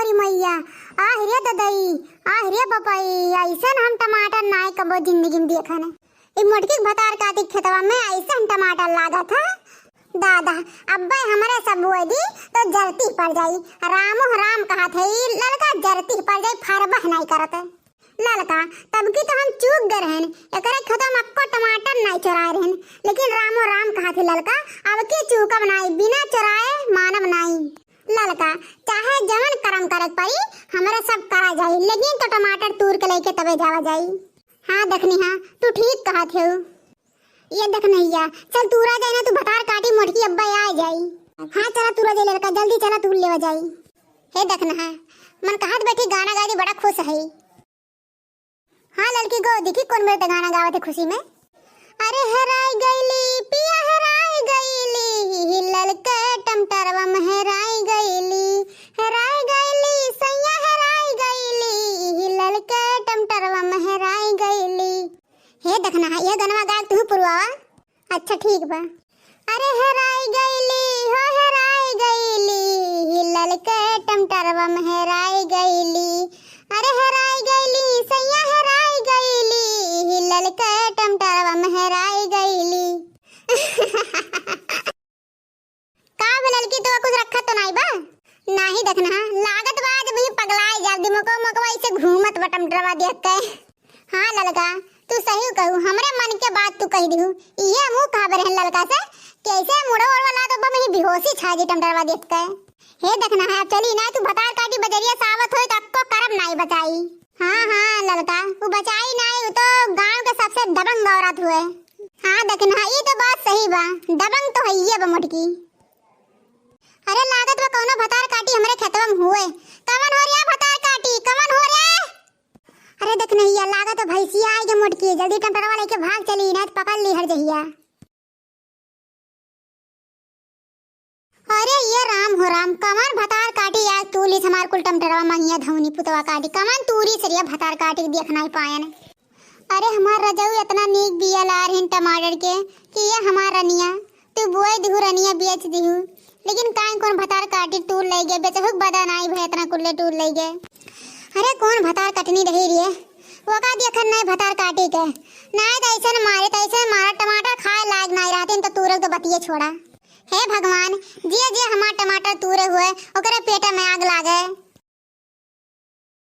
मोरी मैया आह रे ददई आह रे बपई ऐसन हम टमाटर नाय कबो जिंदगी में देखा ने। ई मोटकी भतार काटी खेतवा में ऐसन टमाटर लागा था दादा अब्बे हमारे सब बुए दी तो जरती पड़ जाई। रामो राम कहा थे लड़का जरती पड़ जाई फरबह नहीं करते लड़का तब की तो हम चूक गए रहन एकरे खेतवा में अक्को टमाटर नहीं चुराए रहन लेकिन रामो राम कहा थे लड़का अब की चूकब नहीं बिना चुराए मानव नहीं लड़का चाहे जवन करम करे पड़ी हमारे सब करा जाई लेकिन तो टमाटर तूर के लेके तबे जावा जाई। हाँ देखनी हाँ तू ठीक कहा थे ये देख नैया चल तूरा जाए ना तू भतार काटी मोटकी अब्बा आ जाई। हाँ चला तूरा जाए लड़का जल्दी चला तू लेवा जाई। हे देखना है मन कहत बैठी गाना गा दी बड़ा खुश है। हाँ लड़की को देखी कौन मेरे गाना गावत है खुशी में। अरे हराई गईली पिया हराई गईली ललके टमटरवा में हराई गईली सैया हराई गईली ललके टमटरवा में हराई गईली। हे देखना है ये गाना गा तू पुरवा। अच्छा ठीक बा। अरे हराई गईली हो हराई गईली ललके टमटरवा में हराई गईली। अरे हराई गईली सैया हराई गईली ललके टमटरवा में हराई गईली। का लड़की तो कुछ रखा तो नहीं बा नहीं देखना लागत बा जब भी पगलाए जल्दी मको मकवा ऐसे घूमत बा टमटरवा देख के। हाँ लड़का तू सही कहू हमरे मन के बात तू कह दिहू ये मुंह कहां रहन लड़का से कैसे मुड़ो और वाला तो बा में बेहोशी छा जी टमटरवा देख के। हे देखना है चली ना तू भतार काटी बजरिया सावत होई तो अक्को करम नहीं बचाई। हाँ लड़का वो बचाई नहीं तो गांव के सबसे दबंग औरत हुए। हाँ देखना ये तो बात सही बा दबंग तो है ये बा मोटकी। अरे लागत बा कौनो भतार काटी हमरे खेतवा में हुए कमन हो रिया भतार काटी कमन हो रे। अरे देखना ये लागत तो भैंसिया आई के मोटकी जल्दी टमटरवा लेके भाग चली ना पकड़ ली हर जहिया। अरे ये राम हो राम कमान भतार काटी यार तूली हमार कुल टमटरवा मंगिया धौनी पुतवा काटी कमान तूरी सरिया भतार काटी देखना ही पायन। अरे हमार रजऊ इतना नीक बिया ला रही टमाटर के कि ये हमार रनिया तू बोए दिहु रनिया बेच दिहु लेकिन काई कौन भतार काटी टूर ले गए बेचहुक बदन आई भे इतना कुल्ले टूर ले गए। अरे कौन भतार कटनी रही रे वो का देखन नहीं भतार काटी के नहीं तो ऐसे मारे तो ऐसे मारा टमाटर खाए लायक नहीं रहते तो तूरक तो बतिये छोड़ा। हे भगवान जे जे हमार टमाटर तूरे हुए ओकरे पेट में आग लागे।